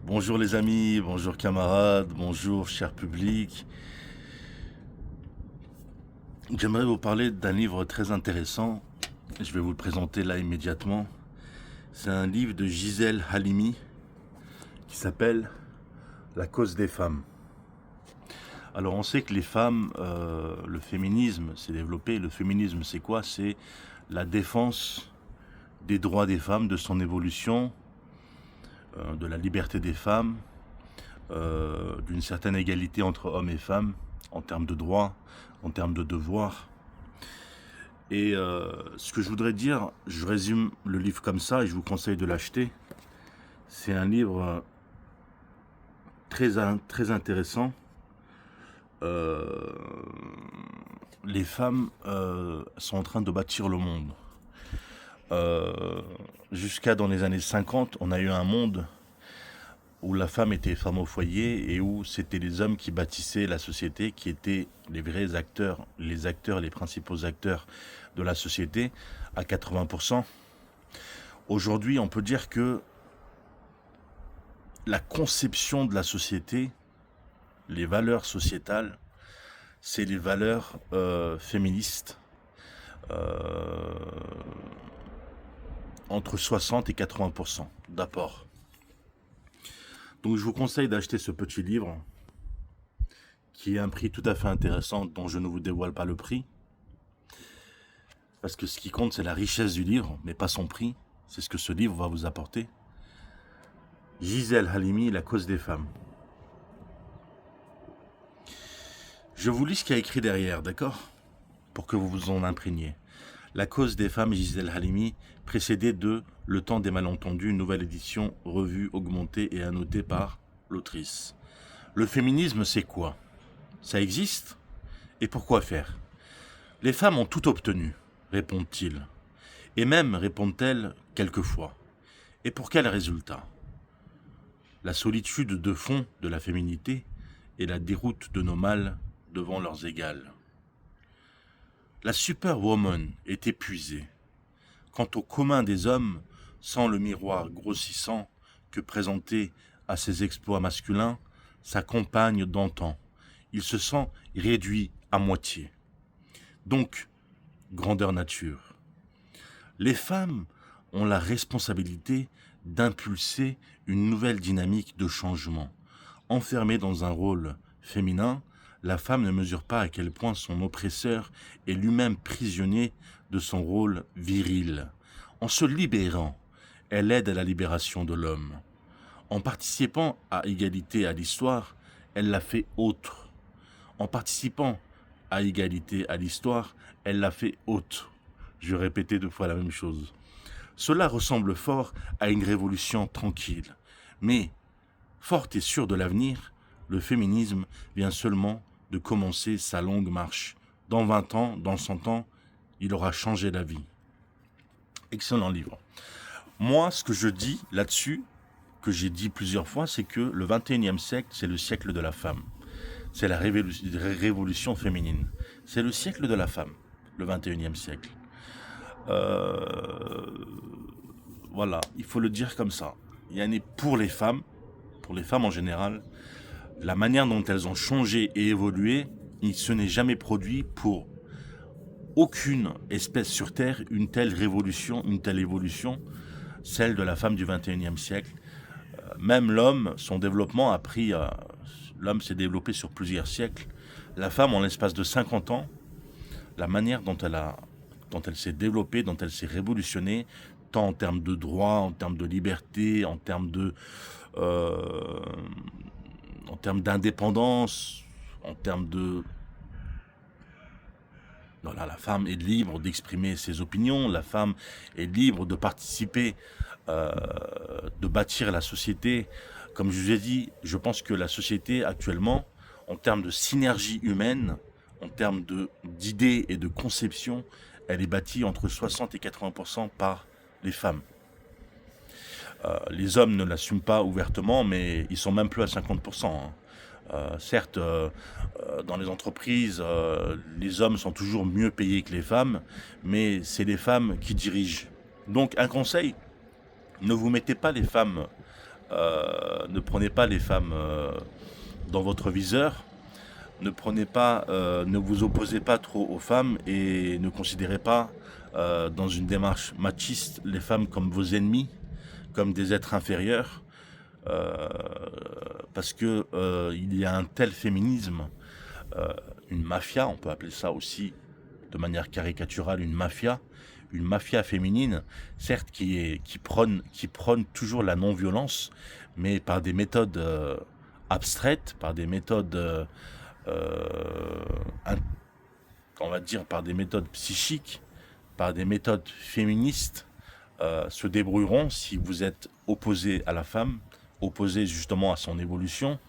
Bonjour les amis, bonjour camarades, bonjour cher public. J'aimerais vous parler d'un livre très intéressant. Je vais vous le présenter là immédiatement. C'est un livre de Gisèle Halimi qui s'appelle La cause des femmes. Alors on sait que les femmes, le féminisme s'est développé. Le féminisme c'est quoi? C'est la défense des droits des femmes, de son évolution, de la liberté des femmes, d'une certaine égalité entre hommes et femmes en termes de droits, en termes de devoirs. Et ce que je voudrais dire, je résume le livre comme ça et je vous conseille de l'acheter. C'est un livre très intéressant. Euh, les femmes sont en train de bâtir le monde. Euh, Jusqu'à dans les années 50, on a eu un monde où la femme était femme au foyer et où c'était les hommes qui bâtissaient la société, qui étaient les vrais acteurs, les principaux acteurs de la société à 80%. Aujourd'hui, on peut dire que la conception de la société, les valeurs sociétales, c'est les valeurs féministes, euh, entre 60 et 80% d'apport. Donc je vous conseille d'acheter ce petit livre qui est un prix tout à fait intéressant dont je ne vous dévoile pas le prix. Parce que ce qui compte, c'est la richesse du livre, mais pas son prix. C'est ce que ce livre va vous apporter. Gisèle Halimi, La cause des femmes. Je vous lis ce qu'il y a écrit derrière, d'accord? Pour que vous vous en imprégniez. La cause des femmes, Gisèle Halimi, précédée de Le temps des malentendus, une nouvelle édition, revue, augmentée et annotée par l'autrice. Le féminisme, c'est quoi? Ça existe? Et pourquoi faire? Les femmes ont tout obtenu, répondent-ils. Et même, répondent-elles, quelquefois. Et pour quel résultat? La solitude de fond de la féminité et la déroute de nos mâles devant leurs égales. La superwoman est épuisée. Quant au commun des hommes, sans le miroir grossissant que présentait à ses exploits masculins sa compagne d'antan, il se sent réduit à moitié. Donc, grandeur nature. Les femmes ont la responsabilité d'impulser une nouvelle dynamique de changement. Enfermée dans un rôle féminin, la femme ne mesure pas à quel point son oppresseur est lui-même prisonnier de son rôle viril. En se libérant, elle aide à la libération de l'homme. En participant à égalité à l'histoire, elle la fait autre. En participant à égalité à l'histoire, elle la fait haute. Je répétais 2 fois la même chose. Cela ressemble fort à une révolution tranquille. Mais, forte et sûre de l'avenir, le féminisme vient seulement de commencer sa longue marche. Dans 20 ans, dans 100 ans, il aura changé la vie. Excellent livre. Moi, ce que je dis là-dessus, que j'ai dit plusieurs fois, c'est que le 21e siècle, c'est le siècle de la femme. C'est la révolution féminine. C'est le siècle de la femme, le 21e siècle. Euh, voilà, il faut le dire comme ça. Il y en a pour les femmes en général, la manière dont elles ont changé et évolué, il se n'est jamais produit pour aucune espèce sur Terre une telle révolution, une telle évolution, celle de la femme du 21e siècle. Même l'homme, son développement a pris... l'homme s'est développé sur plusieurs siècles. La femme, en l'espace de 50 ans, la manière dont elle s'est développée, dont elle s'est révolutionnée, tant en termes de droits, en termes de liberté, euh, en termes d'indépendance, en termes de... Voilà, la femme est libre d'exprimer ses opinions, la femme est libre de participer, euh, de bâtir la société. Comme je vous ai dit, je pense que la société actuellement, en termes de synergie humaine, en termes d'idées et de conception, elle est bâtie entre 60 et 80% par les femmes. Les hommes ne l'assument pas ouvertement, mais ils sont même plus à 50%. Hein. Certes, dans les entreprises, les hommes sont toujours mieux payés que les femmes, mais c'est les femmes qui dirigent. Donc un conseil, ne vous mettez pas les femmes Ne prenez pas les femmes dans votre viseur. Ne vous opposez pas trop aux femmes et ne considérez pas dans une démarche machiste les femmes comme vos ennemis, comme des êtres inférieurs, euh, parce que il y a un tel féminisme, une mafia, on peut appeler ça aussi de manière caricaturale une mafia féminine, certes qui prône toujours la non-violence, mais par des méthodes abstraites, par des méthodes euh, on va dire par des méthodes psychiques, par des méthodes féministes, se débrouilleront si vous êtes opposé à la femme, opposé justement à son évolution,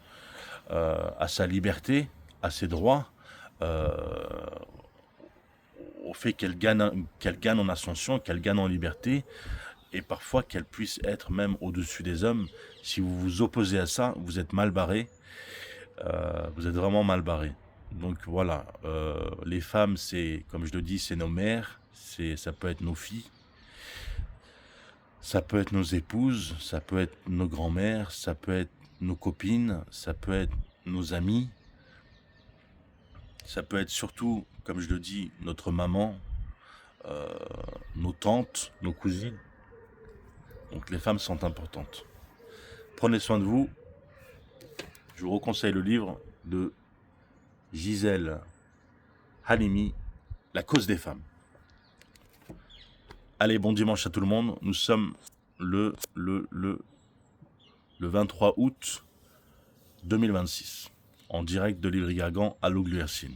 à sa liberté, à ses droits, euh, au fait qu'elle gagne en ascension, qu'elle gagne en liberté, et parfois qu'elle puisse être même au-dessus des hommes. Si vous vous opposez à ça, vous êtes mal barré, vous êtes vraiment mal barré. Donc voilà, les femmes, c'est, comme je le dis, c'est nos mères, ça peut être nos filles, ça peut être nos épouses, ça peut être nos grands-mères, ça peut être nos copines, ça peut être nos amis, ça peut être surtout, comme je le dis, notre maman, euh, nos tantes, nos cousines. Donc les femmes sont importantes. Prenez soin de vous. Je vous reconseille le livre de Gisèle Halimi, La cause des femmes. Allez, bon dimanche à tout le monde. Nous sommes le 23 août 2026, en direct de l'île Gargan à Lougluercine.